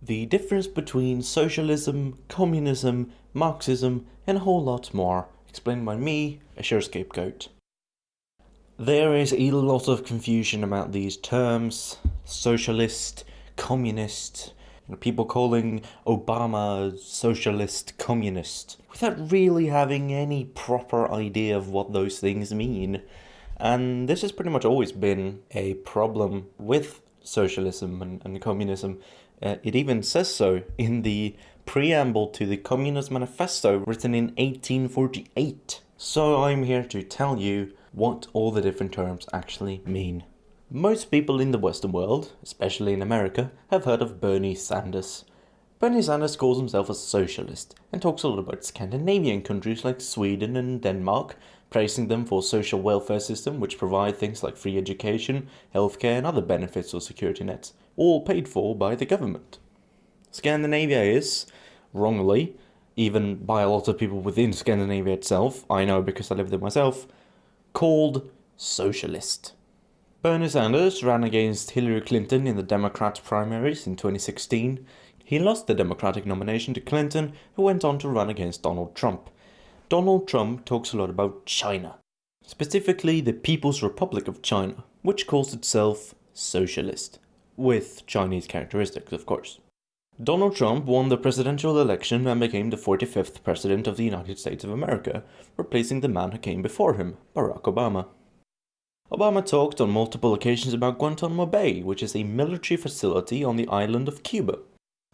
the difference between socialism, communism, Marxism, and a whole lot more, explained by me, a sure scapegoat. There is a lot of confusion about these terms: socialist, communist, people calling Obama socialist communist, without really having any proper idea of what those things mean. And this has pretty much always been a problem with socialism and communism. It even says so in the preamble to the Communist Manifesto, written in 1848. So I'm here to tell you what all the different terms actually mean. Most people in the Western world, especially in America, have heard of Bernie Sanders. Bernie Sanders calls himself a socialist and talks a lot about Scandinavian countries like Sweden and Denmark, praising them for a social welfare system which provide things like free education, healthcare and other benefits or security nets, all paid for by the government. Scandinavia is, wrongly, even by a lot of people within Scandinavia itself, I know because I live there myself, called socialist. Bernie Sanders ran against Hillary Clinton in the Democrat primaries in 2016. He lost the Democratic nomination to Clinton, who went on to run against Donald Trump. Donald Trump talks a lot about China, specifically the People's Republic of China, which calls itself socialist, with Chinese characteristics, of course. Donald Trump won the presidential election and became the 45th president of the United States of America, replacing the man who came before him, Barack Obama. Obama talked on multiple occasions about Guantanamo Bay, which is a military facility on the island of Cuba,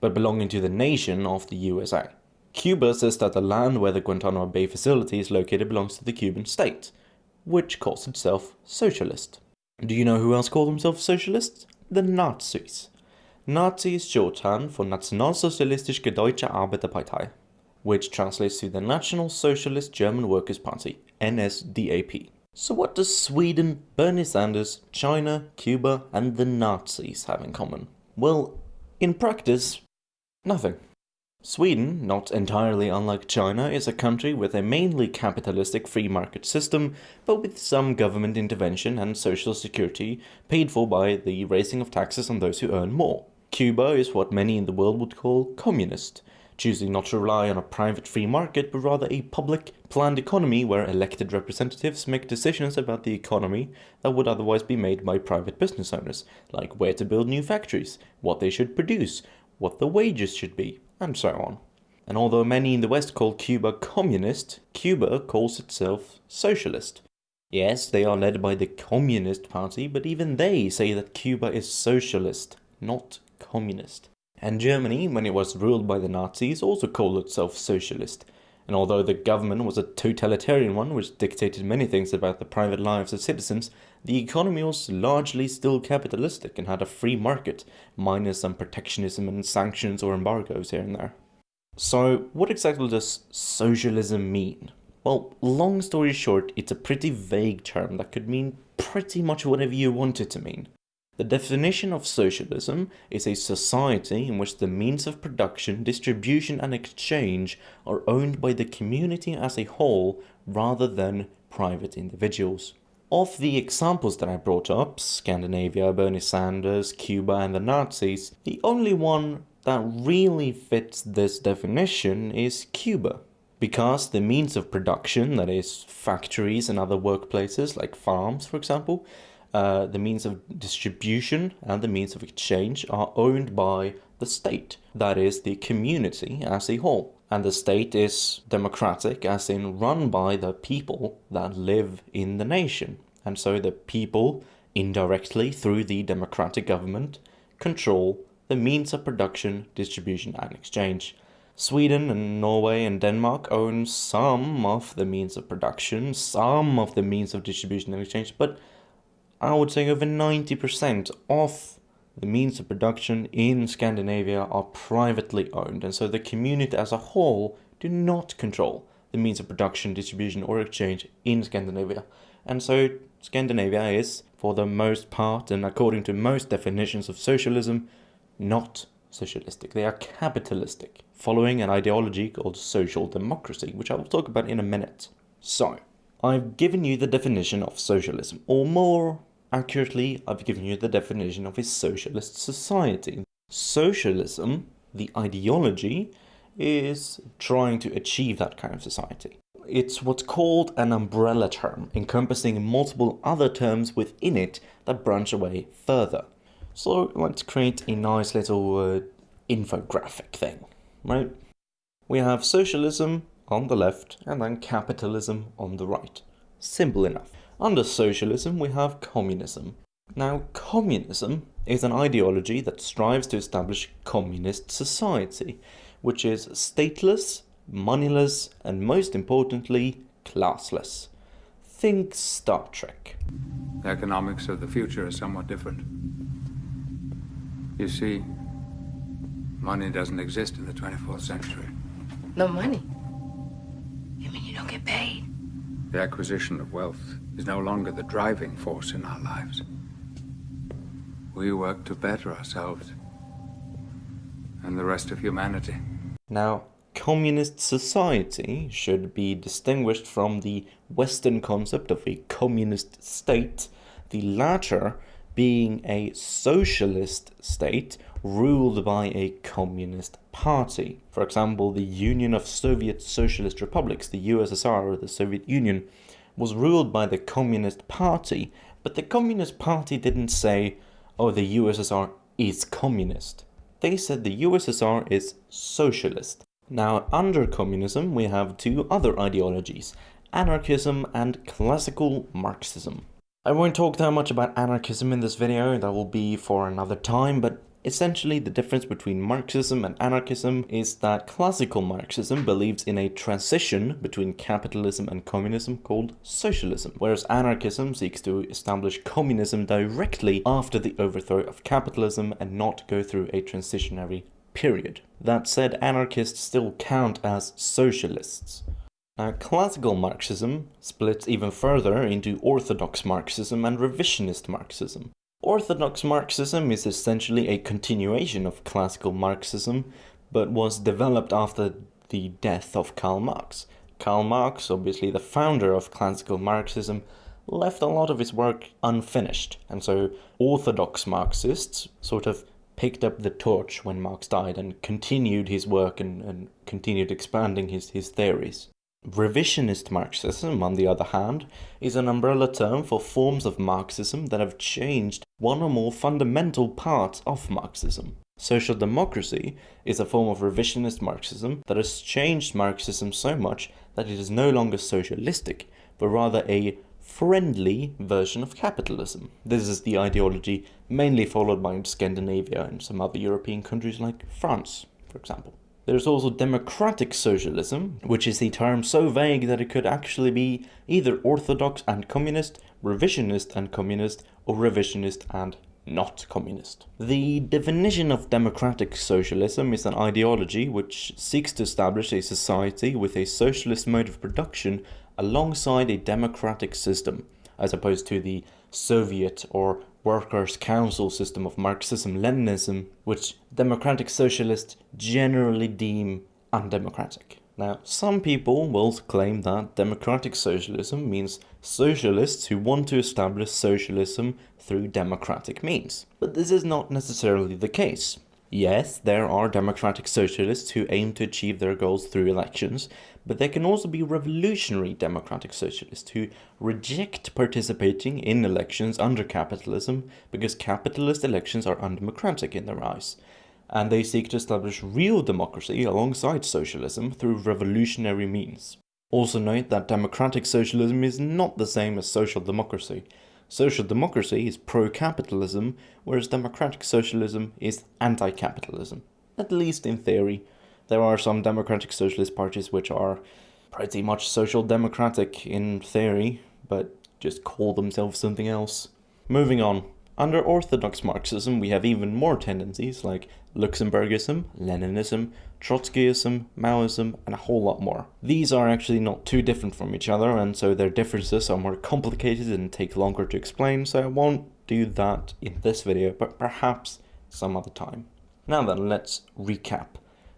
but belonging to the nation of the USA. Cuba says that the land where the Guantanamo Bay facility is located belongs to the Cuban state, which calls itself socialist. Do you know who else called themselves socialists? The Nazis. Nazi is shorthand for Nationalsozialistische Deutsche Arbeiterpartei, which translates to the National Socialist German Workers' Party, NSDAP. So what does Sweden, Bernie Sanders, China, Cuba and the Nazis have in common? Well, in practice, nothing. Sweden, not entirely unlike China, is a country with a mainly capitalistic free market system, but with some government intervention and social security paid for by the raising of taxes on those who earn more. Cuba is what many in the world would call communist, choosing not to rely on a private free market, but rather a public, planned economy where elected representatives make decisions about the economy that would otherwise be made by private business owners, like where to build new factories, what they should produce, what the wages should be, and so on. And although many in the West call Cuba communist, Cuba calls itself socialist. Yes, they are led by the Communist Party, but even they say that Cuba is socialist, not communist. And Germany, when it was ruled by the Nazis, also called itself socialist. And although the government was a totalitarian one, which dictated many things about the private lives of citizens, the economy was largely still capitalistic and had a free market, minus some protectionism and sanctions or embargoes here and there. So, what exactly does socialism mean? Well, long story short, it's a pretty vague term that could mean pretty much whatever you want it to mean. The definition of socialism is a society in which the means of production, distribution and exchange are owned by the community as a whole rather than private individuals. Of the examples that I brought up, Scandinavia, Bernie Sanders, Cuba and the Nazis, the only one that really fits this definition is Cuba. Because the means of production, that is factories and other workplaces like farms for example, the means of distribution and the means of exchange are owned by the state, that is the community as a whole. And the state is democratic, as in run by the people that live in the nation. And so the people, indirectly through the democratic government, control the means of production, distribution and exchange. Sweden and Norway and Denmark own some of the means of production, some of the means of distribution and exchange, but I would say over 90% of the means of production in Scandinavia are privately owned, and so the community as a whole do not control the means of production, distribution or exchange in Scandinavia. And so Scandinavia is, for the most part and according to most definitions of socialism, not socialistic. They are capitalistic, following an ideology called social democracy, which I will talk about in a minute. So, I've given you the definition of socialism, or more accurately, I've given you the definition of a socialist society. Socialism the ideology is trying to achieve that kind of society. It's what's called an umbrella term, encompassing multiple other terms within it that branch away further. So let's create a nice little infographic thing, right? We have socialism on the left and then capitalism on the right. Simple enough. Under socialism we have communism. Now, communism is an ideology that strives to establish communist society, which is stateless, moneyless, and most importantly, classless. Think Star Trek. The economics of the future is somewhat different. You see, money doesn't exist in the 24th century. No money? You mean you don't get paid? The acquisition of wealth is no longer the driving force in our lives. We work to better ourselves and the rest of humanity. Now, communist society should be distinguished from the Western concept of a communist state, the latter being a socialist state ruled by a communist party. For example, the Union of Soviet Socialist Republics, the USSR or the Soviet Union, was ruled by the Communist Party, but the Communist Party didn't say, oh, the USSR is communist. They said the USSR is socialist. Now, under communism, we have two other ideologies, anarchism and classical Marxism. I won't talk that much about anarchism in this video, that will be for another time, but essentially the difference between Marxism and anarchism is that classical Marxism believes in a transition between capitalism and communism called socialism, whereas anarchism seeks to establish communism directly after the overthrow of capitalism and not go through a transitionary period. That said, anarchists still count as socialists. Now, classical Marxism splits even further into orthodox Marxism and revisionist Marxism. Orthodox Marxism is essentially a continuation of classical Marxism, but was developed after the death of Karl Marx. Karl Marx, obviously the founder of classical Marxism, left a lot of his work unfinished, and so orthodox Marxists sort of picked up the torch when Marx died and continued his work and continued expanding his theories. Revisionist Marxism, on the other hand, is an umbrella term for forms of Marxism that have changed one or more fundamental parts of Marxism. Social democracy is a form of revisionist Marxism that has changed Marxism so much that it is no longer socialistic, but rather a friendly version of capitalism. This is the ideology mainly followed by Scandinavia and some other European countries like France, for example. There's also democratic socialism, which is a term so vague that it could actually be either orthodox and communist, revisionist and communist, or revisionist and not communist. The definition of democratic socialism is an ideology which seeks to establish a society with a socialist mode of production alongside a democratic system, as opposed to the Soviet or Workers' Council system of Marxism-Leninism, which democratic socialists generally deem undemocratic. Now, some people will claim that democratic socialism means socialists who want to establish socialism through democratic means. But this is not necessarily the case. Yes, there are democratic socialists who aim to achieve their goals through elections, but there can also be revolutionary democratic socialists who reject participating in elections under capitalism because capitalist elections are undemocratic in their eyes, and they seek to establish real democracy alongside socialism through revolutionary means. Also note that democratic socialism is not the same as social democracy. Social democracy is pro-capitalism, whereas democratic socialism is anti-capitalism. At least in theory. There are some democratic socialist parties which are pretty much social democratic in theory, but just call themselves something else. Moving on. Under orthodox Marxism, we have even more tendencies like Luxemburgism, Leninism, Trotskyism, Maoism, and a whole lot more. These are actually not too different from each other, and so their differences are more complicated and take longer to explain, so I won't do that in this video, but perhaps some other time. Now then, let's recap.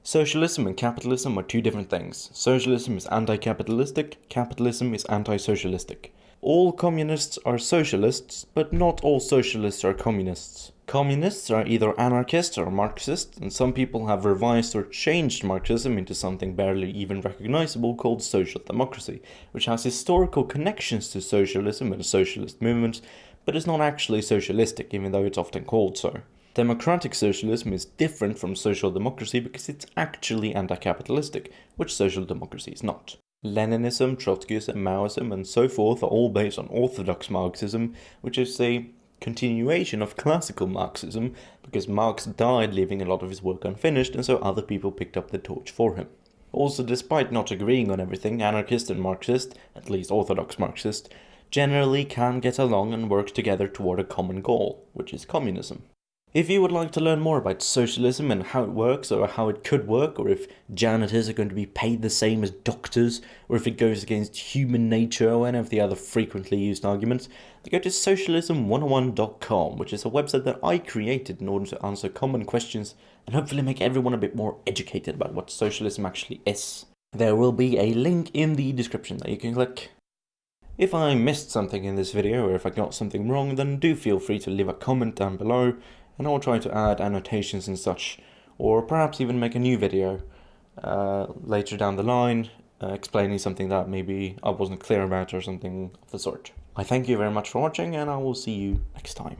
Socialism and capitalism are two different things. Socialism is anti-capitalistic, capitalism is anti-socialistic. All communists are socialists, but not all socialists are communists. Communists are either anarchist or Marxist, and some people have revised or changed Marxism into something barely even recognizable called social democracy, which has historical connections to socialism and socialist movements, but is not actually socialistic, even though it's often called so. Democratic socialism is different from social democracy because it's actually anti-capitalistic, which social democracy is not. Leninism, Trotskyism, Maoism, and so forth are all based on orthodox Marxism, which is a continuation of classical Marxism, because Marx died leaving a lot of his work unfinished, and so other people picked up the torch for him. Also, despite not agreeing on everything, anarchist and Marxist, at least orthodox Marxist, generally can get along and work together toward a common goal, which is communism. If you would like to learn more about socialism and how it works, or how it could work, or if janitors are going to be paid the same as doctors, or if it goes against human nature, or any of the other frequently used arguments, then go to socialism101.com, which is a website that I created in order to answer common questions and hopefully make everyone a bit more educated about what socialism actually is. There will be a link in the description that you can click. If I missed something in this video, or if I got something wrong, then do feel free to leave a comment down below, and I will try to add annotations and such, or perhaps even make a new video later down the line, explaining something that maybe I wasn't clear about or something of the sort. I thank you very much for watching, and I will see you next time.